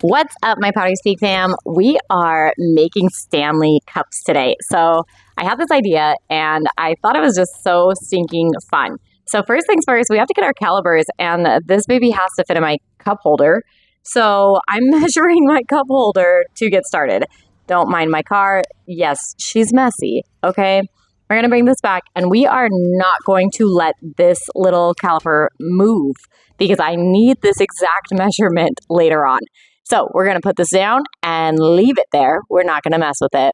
What's up, my Pottery Speak fam? We are making Stanley cups today. So I had this idea and I thought it was just so stinking fun. So first things first, we have to get our calipers, and this baby has to fit in my cup holder. So I'm measuring my cup holder to get started. Don't mind my car. Yes, she's messy, okay? We're gonna bring this back, and we are not going to let this little caliper move because I need this exact measurement later on. So we're going to put this down and leave it there. We're not going to mess with it.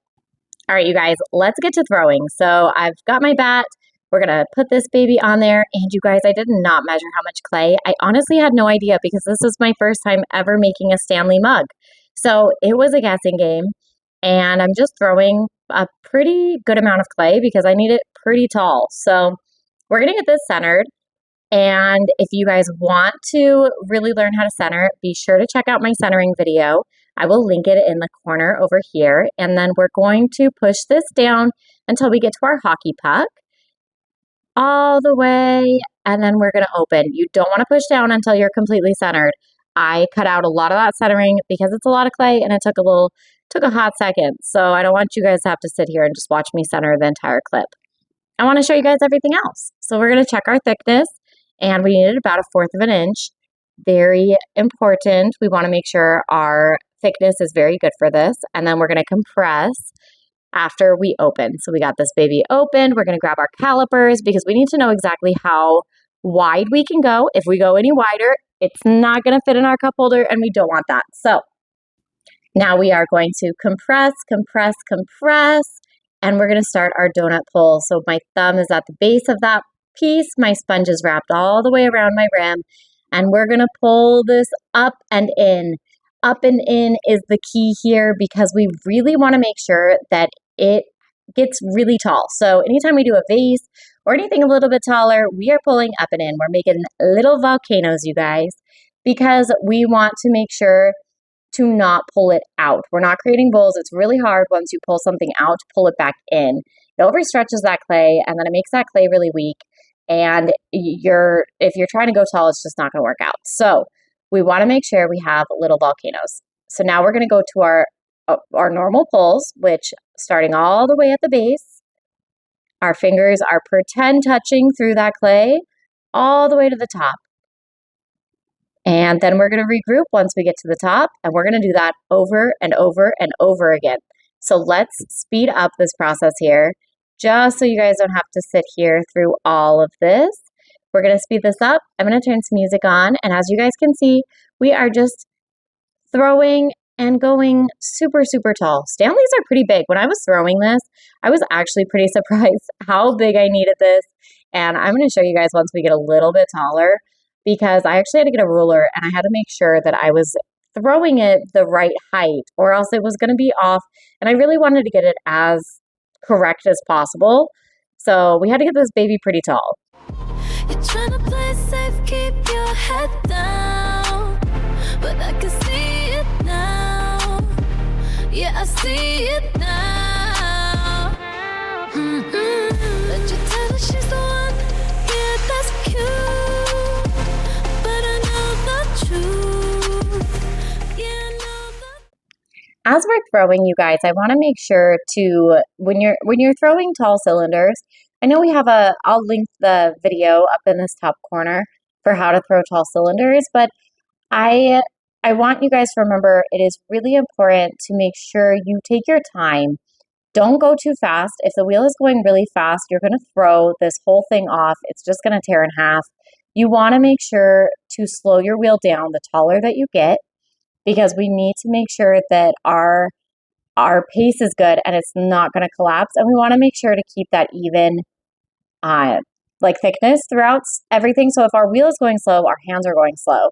All right, you guys, let's get to throwing. So I've got my bat. We're going to put this baby on there. And you guys, I did not measure how much clay. I honestly had no idea because this is my first time ever making a Stanley mug. So it was a guessing game. And I'm just throwing a pretty good amount of clay because I need it pretty tall. So we're going to get this centered. And if you guys want to really learn how to center, be sure to check out my centering video. I will link it in the corner over here. And then we're going to push this down until we get to our hockey puck. All the way. And then we're going to open. You don't want to push down until you're completely centered. I cut out a lot of that centering because it's a lot of clay and it took a hot second. So I don't want you guys to have to sit here and just watch me center the entire clip. I want to show you guys everything else. So we're going to check our thickness. And we needed about 1/4 of an inch. Very important. We want to make sure our thickness is very good for this. And then we're going to compress after we open. So we got this baby opened. We're going to grab our calipers because we need to know exactly how wide we can go. If we go any wider, it's not going to fit in our cup holder and we don't want that. So now we are going to compress, compress, compress. And we're going to start our donut pull. So my thumb is at the base of that piece. My sponge is wrapped all the way around my rim, and we're going to pull this up and in. Up and in is the key here because we really want to make sure that it gets really tall. So anytime we do a vase or anything a little bit taller, we are pulling up and in. We're making little volcanoes, you guys, because we want to make sure to not pull it out. We're not creating bowls. It's really hard once you pull something out to pull it back in. It overstretches that clay, and then it makes that clay really weak. And if you're trying to go tall, it's just not going to work out. So we want to make sure we have little volcanoes. So now we're going to go to our normal pulls, which starting all the way at the base, our fingers are pretend touching through that clay all the way to the top. And then we're going to regroup once we get to the top, and we're going to do that over and over and over again. So let's speed up this process here, just so you guys don't have to sit here through all of this. We're going to speed this up. I'm going to turn some music on. And as you guys can see, we are just throwing and going super, super tall. Stanleys are pretty big. When I was throwing this, I was actually pretty surprised how big I needed this. And I'm going to show you guys once we get a little bit taller, because I actually had to get a ruler and I had to make sure that I was throwing it the right height, or else it was going to be off. And I really wanted to get it as correct as possible. So we had to get this baby pretty tall. You're trying to play safe, keep your head down, but I can see it now. Yeah, I see it now. But you tell her she's the one. Yeah, that's cute, but I know the truth. Yeah, I know the. As we're throwing, you guys, I want to make sure to, when you're throwing tall cylinders, I know we have I'll link the video up in this top corner for how to throw tall cylinders, but I want you guys to remember it is really important to make sure you take your time. Don't go too fast. If the wheel is going really fast, you're going to throw this whole thing off. It's just going to tear in half. You want to make sure to slow your wheel down the taller that you get, because we need to make sure that our pace is good and it's not going to collapse. And we want to make sure to keep that even thickness throughout everything. So if our wheel is going slow, our hands are going slow.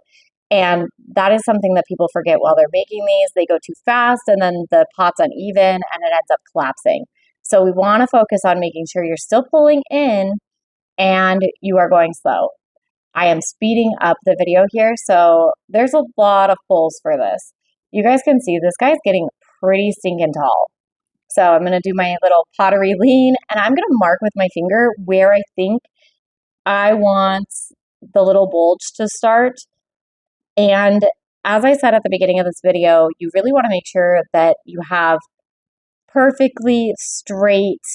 And that is something that people forget while they're making these. They go too fast and then the pot's uneven and it ends up collapsing. So we want to focus on making sure you're still pulling in and you are going slow. I am speeding up the video here, so there's a lot of pulls for this. You guys can see this guy's getting pretty stinking tall. So I'm going to do my little pottery lean, and I'm going to mark with my finger where I think I want the little bulge to start. And as I said at the beginning of this video, you really want to make sure that you have perfectly straight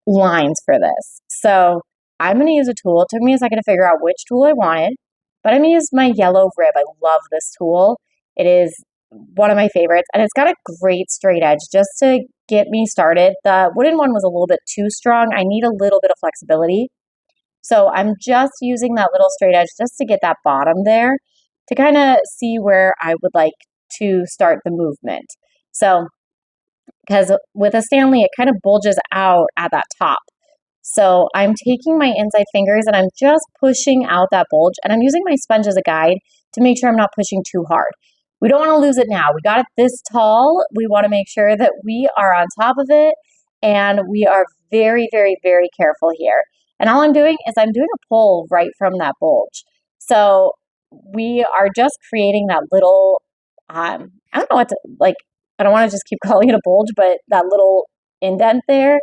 lines for this. So I'm going to use a tool. It took me a second to figure out which tool I wanted, but I'm going to use my yellow rib. I love this tool. It is one of my favorites, and it's got a great straight edge just to get me started. The wooden one was a little bit too strong. I need a little bit of flexibility. So I'm just using that little straight edge just to get that bottom there to kind of see where I would like to start the movement. So, because with a Stanley, it kind of bulges out at that top. So I'm taking my inside fingers and I'm just pushing out that bulge, and I'm using my sponge as a guide to make sure I'm not pushing too hard. We don't want to lose it now. We got it this tall. We want to make sure that we are on top of it, and we are very, very, very careful here. And all I'm doing is I'm doing a pull right from that bulge. So we are just creating that little, I don't know what to, like, I don't want to just keep calling it a bulge, but that little indent there,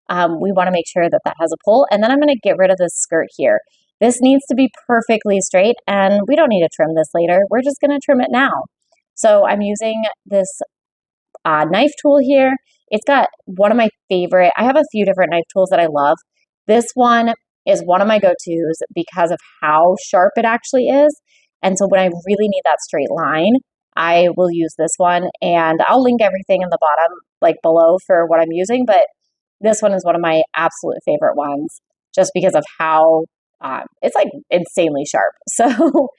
we want to make sure that that has a pull. And then I'm going to get rid of this skirt here. This needs to be perfectly straight, and we don't need to trim this later. We're just going to trim it now. So I'm using this knife tool here. It's got one of my favorite, I have a few different knife tools that I love. This one is one of my go-tos because of how sharp it actually is. And so when I really need that straight line, I will use this one, and I'll link everything in the bottom, like below, for what I'm using. But this one is one of my absolute favorite ones just because of how it's like insanely sharp. So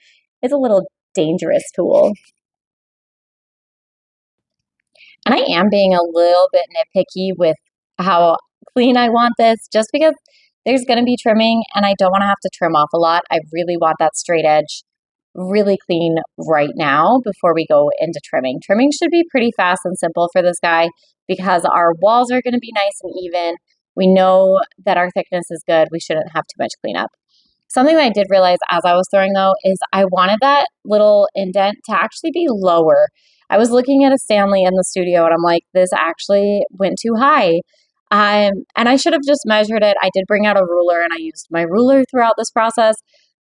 it's a little dangerous tool. And I am being a little bit nitpicky with how clean I want this, just because there's going to be trimming and I don't want to have to trim off a lot. I really want that straight edge really clean right now before we go into trimming. Trimming should be pretty fast and simple for this guy because our walls are going to be nice and even. We know that our thickness is good. We shouldn't have too much cleanup. Something that I did realize as I was throwing, though, is I wanted that little indent to actually be lower. I was looking at a Stanley in the studio and I'm like, this actually went too high. And I should have just measured it. I did bring out a ruler and I used my ruler throughout this process,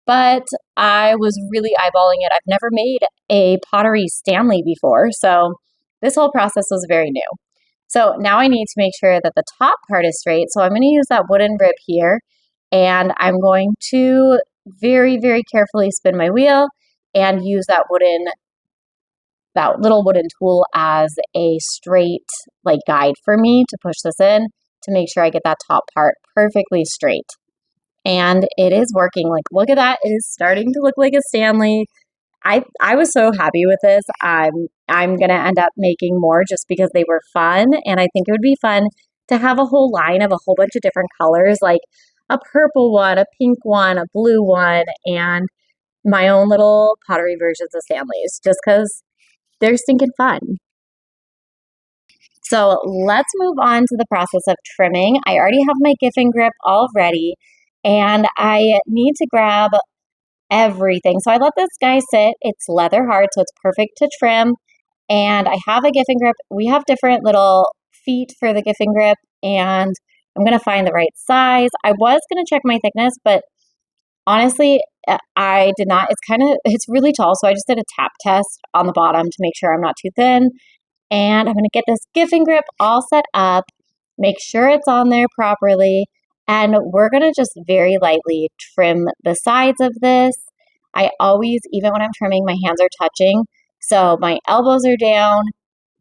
but I was really eyeballing it. I've never made a pottery Stanley before, so this whole process was very new. So now I need to make sure that the top part is straight. So I'm going to use that wooden rib here, and I'm going to very, very carefully spin my wheel and use that little wooden tool as a straight like guide for me to push this in to make sure I get that top part perfectly straight. And it is working. Like, look at that. It is starting to look like a Stanley. I was so happy with this. I'm going to end up making more just because they were fun. And I think it would be fun to have a whole line of a whole bunch of different colors, like a purple one, a pink one, a blue one, and my own little pottery versions of Stanleys, just because they're stinking fun. So let's move on to the process of trimming. I already have my Giffin grip all ready, and I need to grab everything. So I let this guy sit. It's leather hard, so it's perfect to trim. And I have a Giffin grip. We have different little feet for the Giffin grip, and I'm going to find the right size. I was going to check my thickness, but honestly, I did not. It's really tall, so I just did a tap test on the bottom to make sure I'm not too thin. And I'm going to get this Giffin grip all set up, make sure it's on there properly, and we're going to just very lightly trim the sides of this. I always, even when I'm trimming, my hands are touching. So my elbows are down,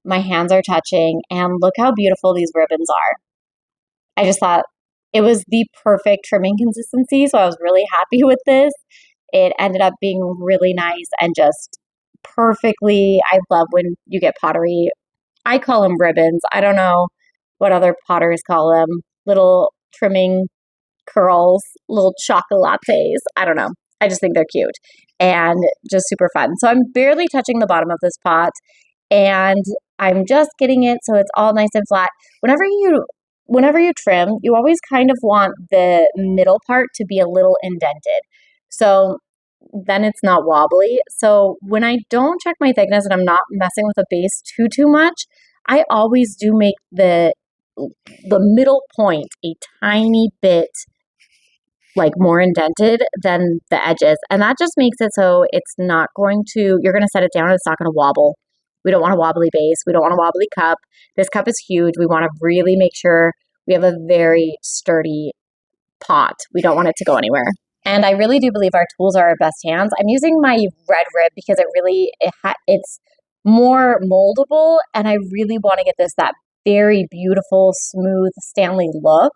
my hands are touching, and look how beautiful these ribbons are. I just thought it was the perfect trimming consistency, so I was really happy with this. It ended up being really nice and just perfectly. I love when you get pottery. I call them ribbons. I don't know what other potters call them. Little trimming curls, little chocolates. I don't know. I just think they're cute and just super fun. So I'm barely touching the bottom of this pot, and I'm just getting it so it's all nice and flat. Whenever you trim, you always kind of want the middle part to be a little indented. So then it's not wobbly. So when I don't check my thickness and I'm not messing with the base too much, I always do make the middle point a tiny bit like more indented than the edges. And that just makes it so it's not going to, you're going to set it down and it's not going to wobble. We don't want a wobbly base. We don't want a wobbly cup. This cup is huge. We want to really make sure we have a very sturdy pot. We don't want it to go anywhere. And I really do believe our tools are our best hands. I'm using my red rib because it's more moldable, and I really want to get that very beautiful, smooth Stanley look.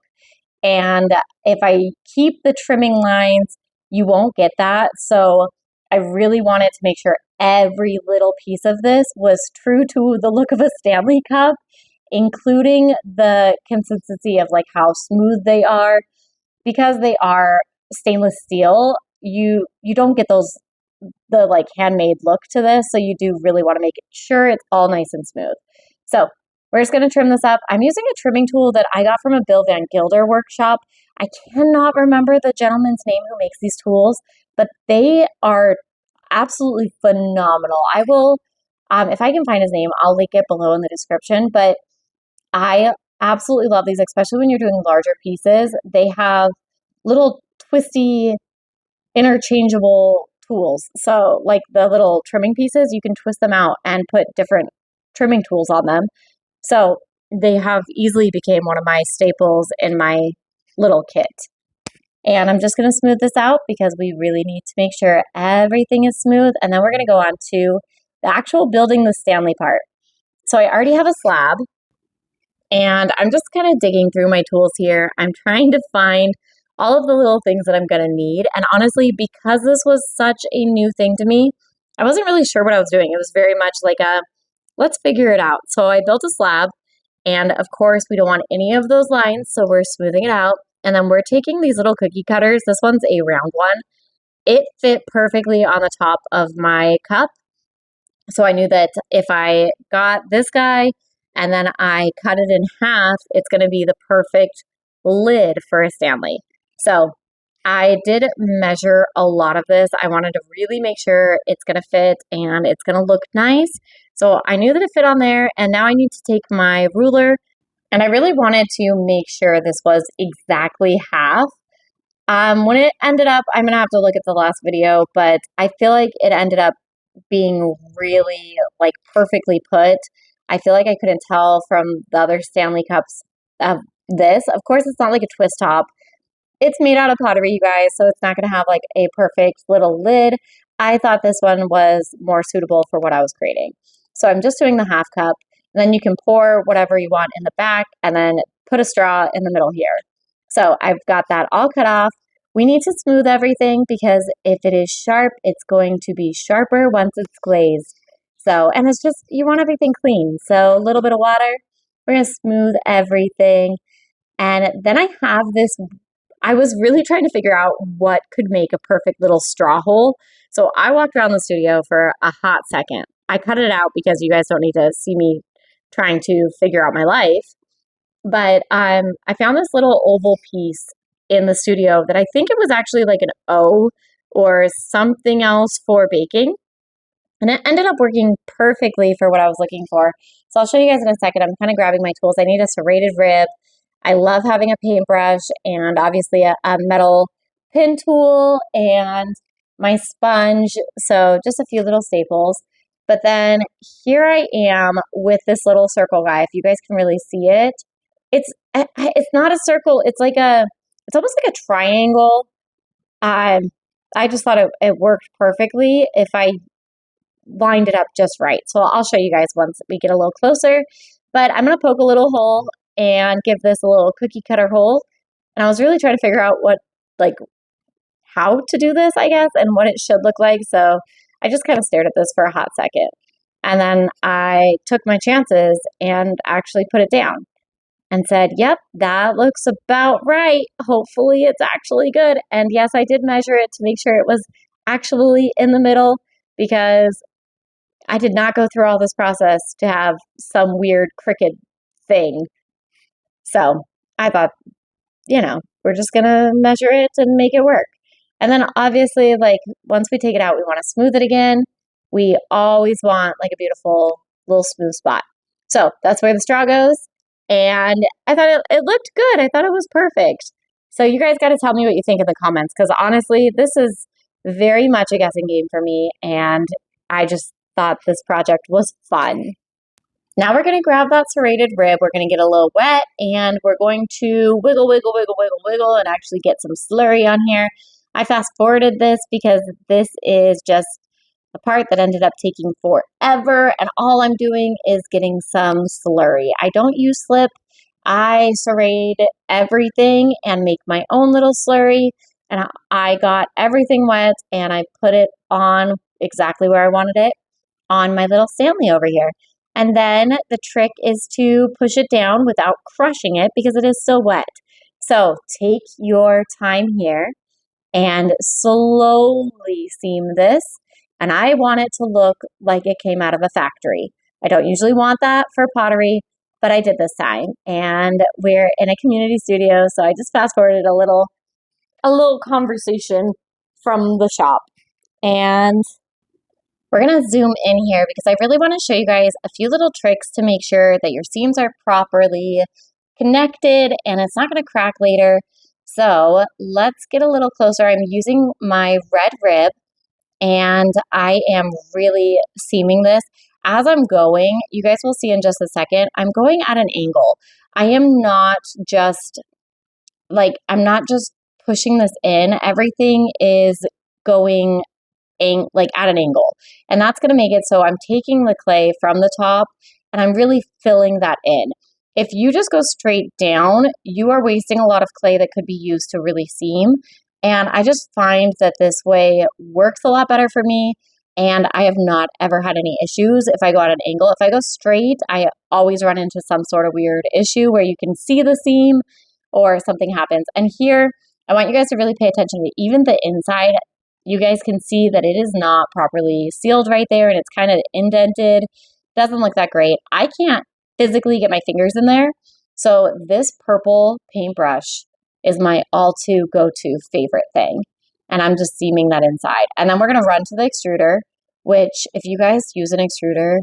And if I keep the trimming lines, you won't get that. So I really wanted to make sure every little piece of this was true to the look of a Stanley Cup, including the consistency of like how smooth they are. Because they are stainless steel, you don't get the like handmade look to this. So you do really want to make sure it's all nice and smooth. So we're just going to trim this up. I'm using a trimming tool that I got from a Bill Van Gilder workshop. I cannot remember the gentleman's name who makes these tools, but they are absolutely phenomenal. I will, if I can find his name, I'll link it below in the description. But I absolutely love these, especially when you're doing larger pieces. They have little twisty, interchangeable tools. So like the little trimming pieces, you can twist them out and put different trimming tools on them. So they have easily became one of my staples in my little kit. And I'm just going to smooth this out because we really need to make sure everything is smooth. And then we're going to go on to the actual building the Stanley part. So I already have a slab, and I'm just kind of digging through my tools here. I'm trying to find all of the little things that I'm going to need. And honestly, because this was such a new thing to me, I wasn't really sure what I was doing. It was very much like let's figure it out. So I built a slab, and of course we don't want any of those lines, so we're smoothing it out. And then we're taking these little cookie cutters. This one's a round one. It fit perfectly on the top of my cup. So I knew that if I got this guy and then I cut it in half, it's going to be the perfect lid for a Stanley. So I did measure a lot of this. I wanted to really make sure it's going to fit and it's going to look nice. So I knew that it fit on there, and now I need to take my ruler, and I really wanted to make sure this was exactly half. When it ended up, I'm going to have to look at the last video, but I feel like it ended up being really like perfectly put. I feel like I couldn't tell from the other Stanley Cups of this. Of course, it's not like a twist top. It's made out of pottery, you guys, so it's not going to have like a perfect little lid. I thought this one was more suitable for what I was creating. So I'm just doing the half cup, and then you can pour whatever you want in the back and then put a straw in the middle here. So I've got that all cut off. We need to smooth everything because if it is sharp, it's going to be sharper once it's glazed. So, and it's just, you want everything clean. So a little bit of water, we're going to smooth everything. And then I have this, I was really trying to figure out what could make a perfect little straw hole. So I walked around the studio for a hot second. I cut it out because you guys don't need to see me trying to figure out my life. But I found this little oval piece in the studio that I think it was actually like an O or something else for baking. And it ended up working perfectly for what I was looking for. So I'll show you guys in a second. I'm kind of grabbing my tools. I need a serrated rib. I love having a paintbrush and obviously a metal pin tool and my sponge. So just a few little staples. But then here I am with this little circle guy. If you guys can really see it, it's not a circle. It's almost like a triangle. I just thought it worked perfectly if I lined it up just right. So I'll show you guys once we get a little closer. But I'm going to poke a little hole and give this a little cookie cutter hole. And I was really trying to figure out how to do this, I guess, and what it should look like. So I just kind of stared at this for a hot second. And then I took my chances and actually put it down and said, yep, that looks about right. Hopefully it's actually good. And yes, I did measure it to make sure it was actually in the middle because I did not go through all this process to have some weird crooked thing. So I thought, we're just going to measure it and make it work. And then obviously, once we take it out, we want to smooth it again. We always want a beautiful little smooth spot. So that's where the straw goes. And I thought it looked good. I thought it was perfect. So you guys got to tell me what you think in the comments, because honestly, this is very much a guessing game for me, and I just thought this project was fun. Now we're going to grab that serrated rib, we're going to get a little wet, and we're going to wiggle, wiggle, wiggle, wiggle, wiggle, and actually get some slurry on here. I fast forwarded this because this is just a part that ended up taking forever, and all I'm doing is getting some slurry. I don't use slip. I serrate everything and make my own little slurry, and I got everything wet and I put it on exactly where I wanted it on my little Stanley over here. And then the trick is to push it down without crushing it because it is still wet. So take your time here and slowly seam this. And I want it to look like it came out of a factory. I don't usually want that for pottery, but I did this time. And we're in a community studio, so I just fast forwarded a little conversation from the shop. And we're going to zoom in here because I really want to show you guys a few little tricks to make sure that your seams are properly connected and it's not going to crack later. So let's get a little closer. I'm using my red rib and I am really seaming this. As I'm going, you guys will see in just a second, I'm going at an angle. I am not just I'm not just pushing this in. Everything is going at an angle. And that's going to make it so I'm taking the clay from the top and I'm really filling that in. If you just go straight down, you are wasting a lot of clay that could be used to really seam. And I just find that this way works a lot better for me. And I have not ever had any issues if I go at an angle. If I go straight, I always run into some sort of weird issue where you can see the seam or something happens. And here, I want you guys to really pay attention to even the inside. You guys can see that it is not properly sealed right there and it's kind of indented. Doesn't look that great. I can't physically get my fingers in there. So this purple paintbrush is my all-to go-to favorite thing. And I'm just seaming that inside. And then we're going to run to the extruder, which if you guys use an extruder,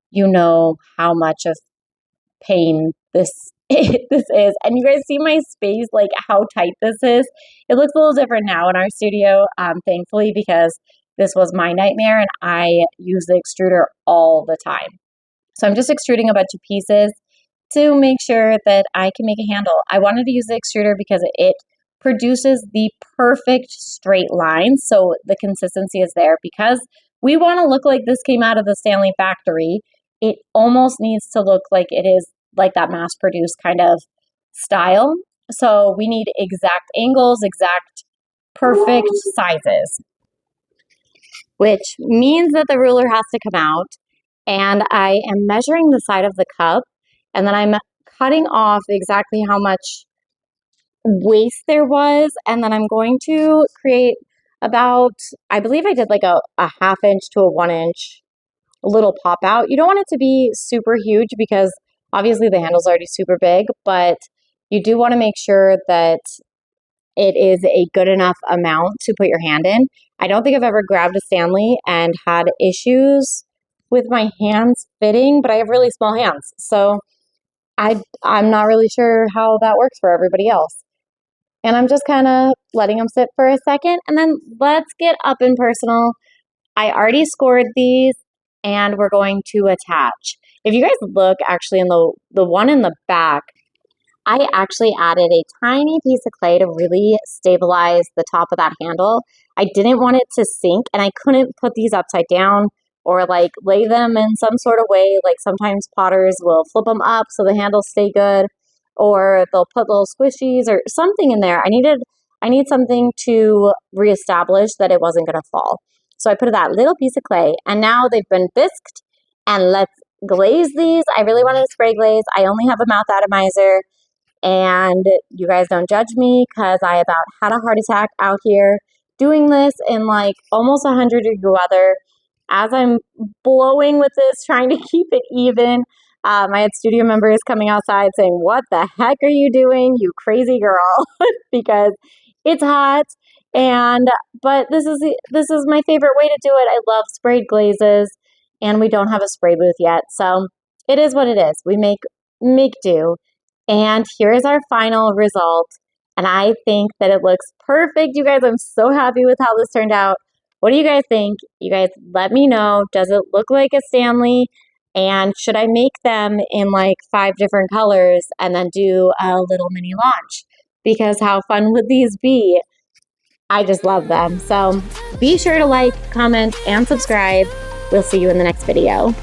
you know how much of pain this is. And you guys see my space, like how tight this is. It looks a little different now in our studio, thankfully, because this was my nightmare and I use the extruder all the time. So I'm just extruding a bunch of pieces to make sure that I can make a handle. I wanted to use the extruder because it produces the perfect straight lines, so the consistency is there. Because we want to look like this came out of the Stanley factory, it almost needs to look like it is like that mass-produced kind of style. So we need exact angles, exact perfect sizes, which means that the ruler has to come out. And I am measuring the side of the cup, and then I'm cutting off exactly how much waste there was, and then I'm going to create about, I believe I did like a ½ inch to a 1 inch little pop out. You don't want it to be super huge because obviously the handle's already super big, but you do want to make sure that it is a good enough amount to put your hand in. I don't think I've ever grabbed a Stanley and had issues with my hands fitting, but I have really small hands. So I'm not really sure how that works for everybody else. And I'm just kind of letting them sit for a second. And then let's get up and personal. I already scored these and we're going to attach. If you guys look actually in the one in the back, I actually added a tiny piece of clay to really stabilize the top of that handle. I didn't want it to sink and I couldn't put these upside down or like lay them in some sort of way. Like sometimes potters will flip them up so the handles stay good, or they'll put little squishies or something in there. I need something to reestablish that it wasn't going to fall. So I put that little piece of clay and now they've been bisqued, and let's glaze these. I really wanted to spray glaze. I only have a mouth atomizer, and you guys don't judge me because I about had a heart attack out here doing this in like almost 100-degree weather. As I'm blowing with this, trying to keep it even, I had studio members coming outside saying, "What the heck are you doing, you crazy girl?" because it's hot. But this is my favorite way to do it. I love sprayed glazes, and we don't have a spray booth yet, so it is what it is. We make do. And here is our final result. and I think that it looks perfect. You guys, I'm so happy with how this turned out. What do you guys think? You guys let me know. Does it look like a Stanley? And should I make them in like 5 different colors and then do a little mini launch? Because how fun would these be? I just love them. So be sure to like, comment, and subscribe. We'll see you in the next video.